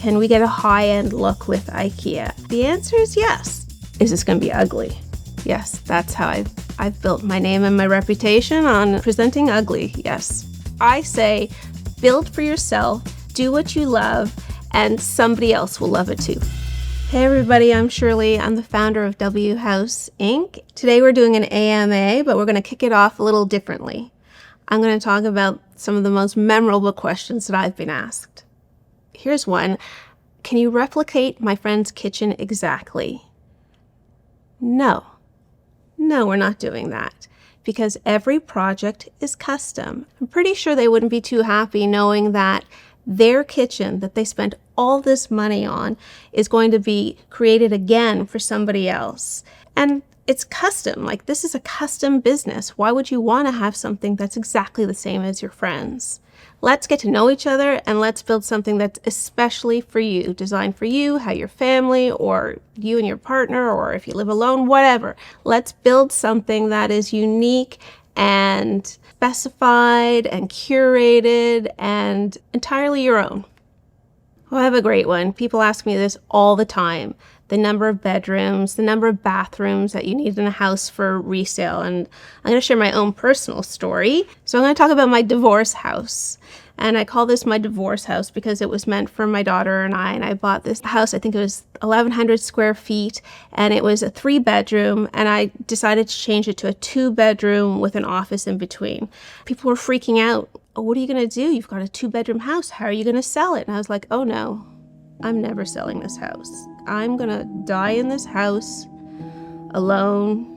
Can we get a high-end look with IKEA? The answer is yes. Is this going to be ugly? Yes, that's how I've built my name and my reputation, on presenting ugly, yes. I say, build for yourself, do what you love, and somebody else will love it too. Hey everybody, I'm Shirley. I'm the founder of WHouse Inc. Today we're doing an AMA, but we're going to kick it off a little differently. I'm going to talk about some of the most memorable questions that I've been asked. Here's one. Can you replicate my friend's kitchen exactly? No. No, we're not doing that, because every project is custom. I'm pretty sure they wouldn't be too happy knowing that their kitchen that they spent all this money on is going to be created again for somebody else. And it's custom. Like, this is a custom business. Why would you want to have something that's exactly the same as your friends? Let's get to know each other and let's build something that's especially for you, designed for you, how your family, or you and your partner, or if you live alone, whatever. Let's build something that is unique and specified and curated and entirely your own. Well, I have a great one. People ask me this all the time. The number of bedrooms, the number of bathrooms that you need in a house for resale. And I'm going to share my own personal story. So I'm going to talk about my divorce house. And I call this my divorce house because it was meant for my daughter and I. And I bought this house, I think it was 1,100 square feet, and it was a 3-bedroom. And I decided to change it to a 2-bedroom with an office in between. People were freaking out. Oh, what are you going to do? You've got a 2-bedroom house. How are you going to sell it? And I was like, oh no, I'm never selling this house. I'm going to die in this house alone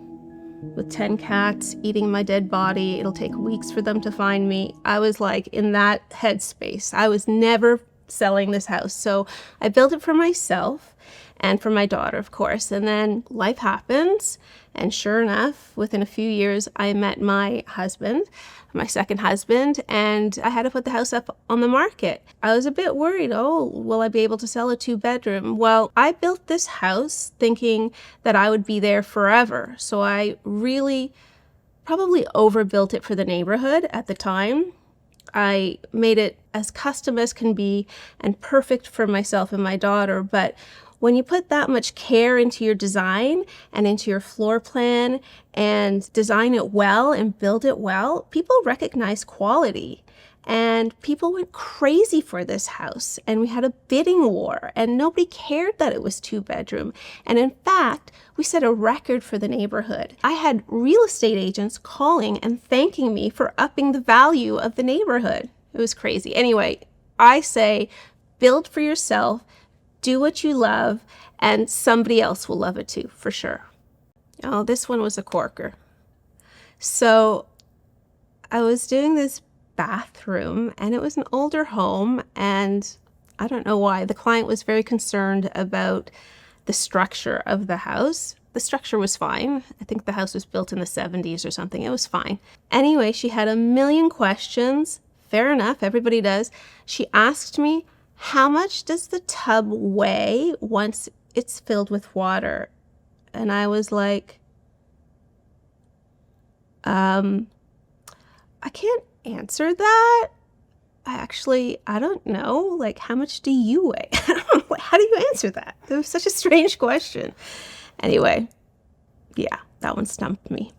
with 10 cats eating my dead body. It'll take weeks for them to find me. I was like in that headspace. I was never selling this house. So I built it for myself and for my daughter, of course. And then life happens. And sure enough, within a few years, I met my husband, my second husband, and I had to put the house up on the market. I was a bit worried, oh, will I be able to sell a 2-bedroom? Well, I built this house thinking that I would be there forever. So I really probably overbuilt it for the neighborhood at the time. I made it as custom as can be and perfect for myself and my daughter. But when you put that much care into your design and into your floor plan and design it well and build it well, people recognize quality. And people went crazy for this house. And we had a bidding war and nobody cared that it was 2-bedroom. And in fact, we set a record for the neighborhood. I had real estate agents calling and thanking me for upping the value of the neighborhood. It was crazy. Anyway, I say build for yourself. Do what you love, and somebody else will love it too, for sure. Oh, this one was a corker. So I was doing this bathroom, and it was an older home, and I don't know why. The client was very concerned about the structure of the house. The structure was fine. I think the house was built in the 70s or something. It was fine. Anyway, she had a million questions. Fair enough, everybody does. She asked me, how much does the tub weigh once it's filled with water? And I was like, I can't answer that. I don't know. Like, how much do you weigh? How do you answer that? It was such a strange question. Anyway, yeah, that one stumped me.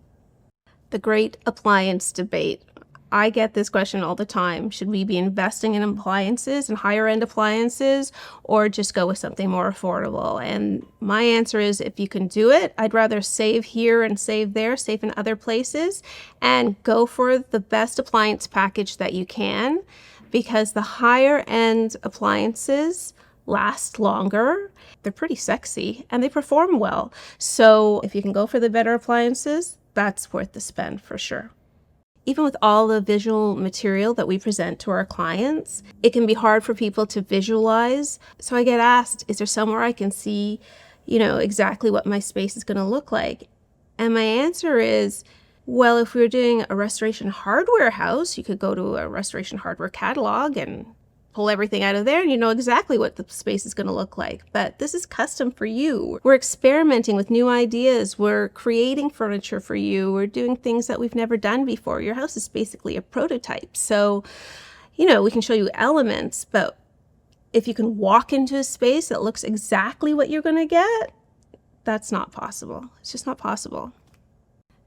The great appliance debate. I get this question all the time. Should we be investing in appliances and higher end appliances, or just go with something more affordable? And my answer is, if you can do it, I'd rather save here and save there, save in other places, and go for the best appliance package that you can, because the higher end appliances last longer. They're pretty sexy and they perform well. So if you can go for the better appliances, that's worth the spend for sure. Even with all the visual material that we present to our clients, it can be hard for people to visualize. So I get asked, is there somewhere I can see, exactly what my space is going to look like? And my answer is, well, if we were doing a restoration hardware house, you could go to a restoration hardware catalog and pull everything out of there and you know exactly what the space is going to look like. But this is custom for you. We're experimenting with new ideas. We're creating furniture for you. We're doing things that we've never done before. Your house is basically a prototype. So, we can show you elements, but if you can walk into a space that looks exactly what you're going to get, that's not possible. It's just not possible.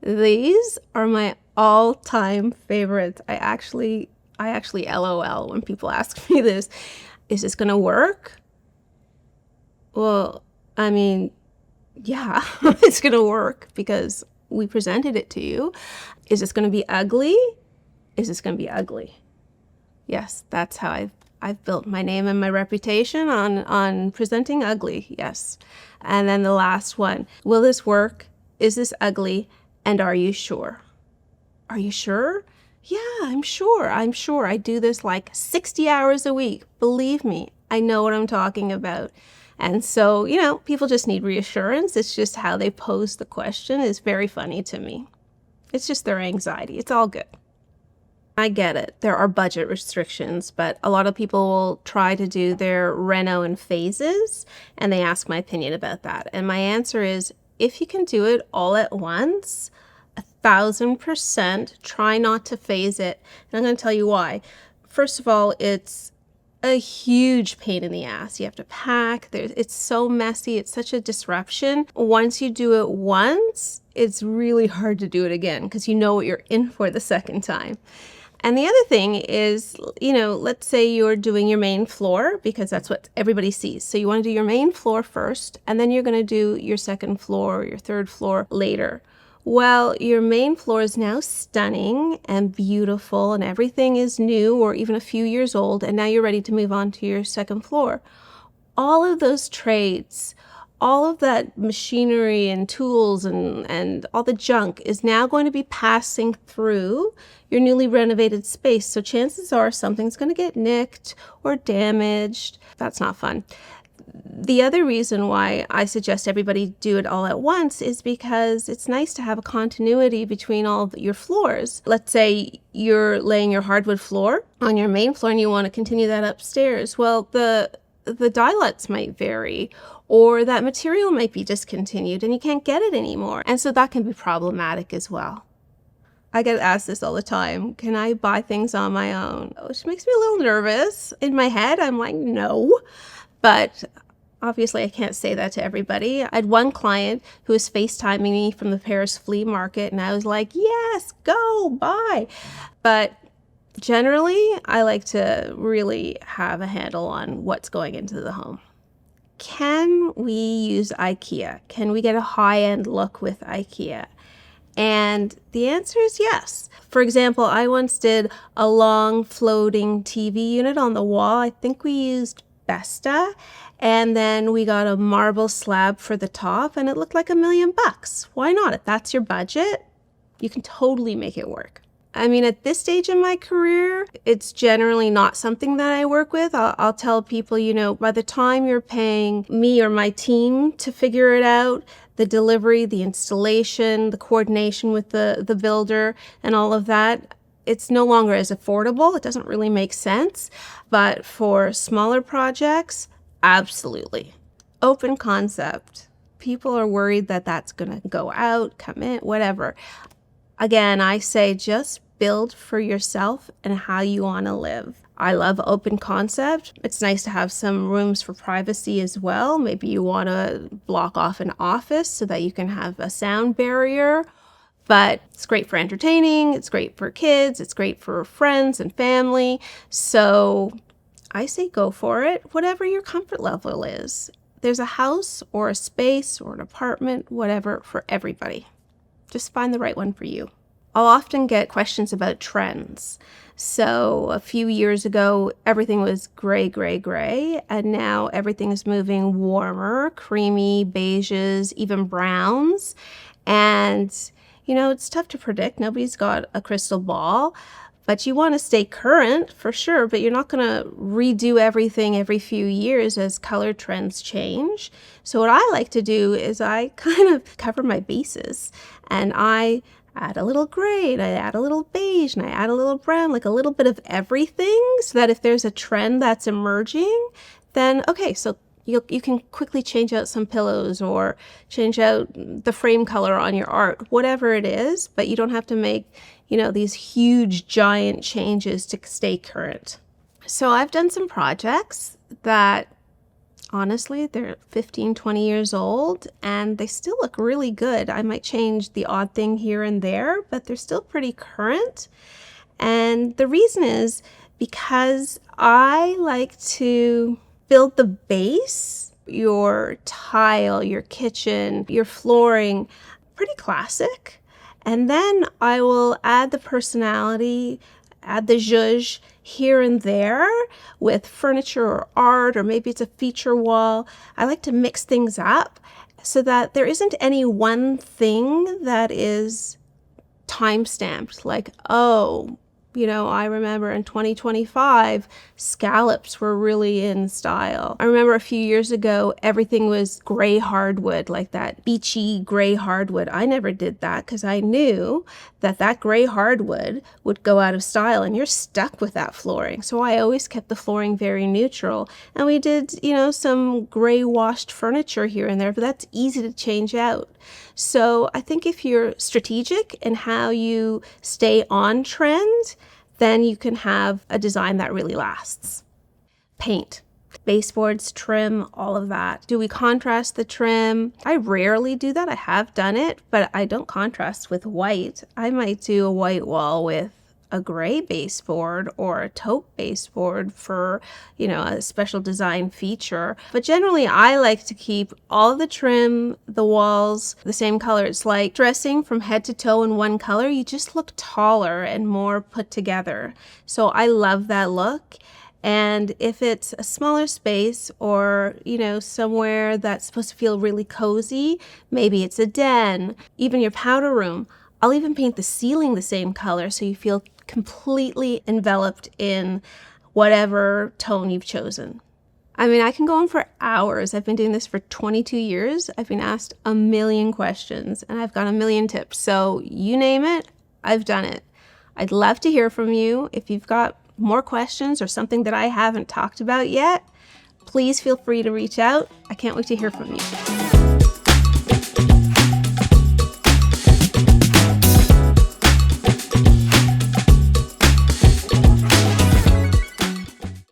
These are my all-time favorites. I actually LOL when people ask me this. Is this going to work? Well, I mean, yeah, it's going to work because we presented it to you. Is this going to be ugly? Is this going to be ugly? Yes, that's how I've built my name and my reputation on presenting ugly. Yes. And then the last one, will this work? Is this ugly? And are you sure? Are you sure? Yeah, I'm sure. I do this like 60 hours a week. Believe me, I know what I'm talking about. And so, people just need reassurance. It's just how they pose the question is very funny to me. It's just their anxiety. It's all good. I get it. There are budget restrictions, but a lot of people will try to do their reno in phases, and they ask my opinion about that. And my answer is, if you can do it all at once, 1,000%, try not to phase it. And I'm going to tell you why. First of all, it's a huge pain in the ass. You have to pack. It's so messy. It's such a disruption. Once you do it once, it's really hard to do it again because you know what you're in for the second time. And the other thing is, let's say you're doing your main floor because that's what everybody sees. So you want to do your main floor first, and then you're going to do your second floor or your third floor later. Well, your main floor is now stunning and beautiful and everything is new or even a few years old, and now you're ready to move on to your second floor. All of those trades, all of that machinery and tools and all the junk is now going to be passing through your newly renovated space. So chances are something's going to get nicked or damaged. That's not fun. The other reason why I suggest everybody do it all at once is because it's nice to have a continuity between all of your floors. Let's say you're laying your hardwood floor on your main floor and you want to continue that upstairs. Well, the dilets might vary, or that material might be discontinued and you can't get it anymore. And so that can be problematic as well. I get asked this all the time. Can I buy things on my own? Which makes me a little nervous. In my head, I'm like, no. But obviously I can't say that to everybody. I had one client who was FaceTiming me from the Paris flea market, and I was like, yes, go, buy. But generally, I like to really have a handle on what's going into the home. Can we use IKEA? Can we get a high-end look with IKEA? And the answer is yes. For example, I once did a long floating TV unit on the wall. I think we used Besta, and then we got a marble slab for the top, and it looked like $1 million. Why not? If that's your budget, you can totally make it work. I mean, at this stage in my career, it's generally not something that I work with. I'll tell people, by the time you're paying me or my team to figure it out, the delivery, the installation, the coordination with the builder and all of that, it's no longer as affordable. It doesn't really make sense. But for smaller projects, absolutely. Open concept. People are worried that that's going to go out, come in, whatever. Again, I say just build for yourself and how you want to live. I love open concept. It's nice to have some rooms for privacy as well. Maybe you want to block off an office so that you can have a sound barrier. But it's great for entertaining. It's great for kids. It's great for friends and family. So I say go for it, whatever your comfort level is. There's a house or a space or an apartment, whatever, for everybody. Just find the right one for you. I'll often get questions about trends. So a few years ago, everything was gray, gray, gray, and now everything is moving warmer, creamy, beiges, even browns. And, it's tough to predict. Nobody's got a crystal ball, but you want to stay current for sure, but you're not going to redo everything every few years as color trends change. So what I like to do is I kind of cover my bases, and I add a little gray, and I add a little beige, and I add a little brown, like a little bit of everything, so that if there's a trend that's emerging, then okay, so you can quickly change out some pillows or change out the frame color on your art, whatever it is, but you don't have to make, these huge giant changes to stay current. So I've done some projects that honestly, they're 15, 20 years old and they still look really good. I might change the odd thing here and there, but they're still pretty current. And the reason is because I like to build the base, your tile, your kitchen, your flooring, pretty classic. And then I will add the personality, add the zhuzh here and there with furniture or art, or maybe it's a feature wall. I like to mix things up so that there isn't any one thing that is time stamped, like, oh, I remember in 2025, scallops were really in style. I remember a few years ago, everything was gray hardwood, like that beachy gray hardwood. I never did that because I knew that gray hardwood would go out of style and you're stuck with that flooring. So I always kept the flooring very neutral. And we did, some gray washed furniture here and there, but that's easy to change out. So I think if you're strategic in how you stay on trend, then you can have a design that really lasts. Paint, baseboards, trim, all of that. Do we contrast the trim? I rarely do that. I have done it, but I don't contrast with white. I might do a white wall with a gray baseboard or a taupe baseboard for, a special design feature. But generally, I like to keep all the trim, the walls, the same color. It's like dressing from head to toe in one color. You just look taller and more put together. So I love that look. And if it's a smaller space or, somewhere that's supposed to feel really cozy, maybe it's a den, even your powder room, I'll even paint the ceiling the same color so you feel completely enveloped in whatever tone you've chosen. I mean, I can go on for hours. I've been doing this for 22 years. I've been asked a million questions and I've got a million tips. So you name it, I've done it. I'd love to hear from you. If you've got more questions or something that I haven't talked about yet, please feel free to reach out. I can't wait to hear from you.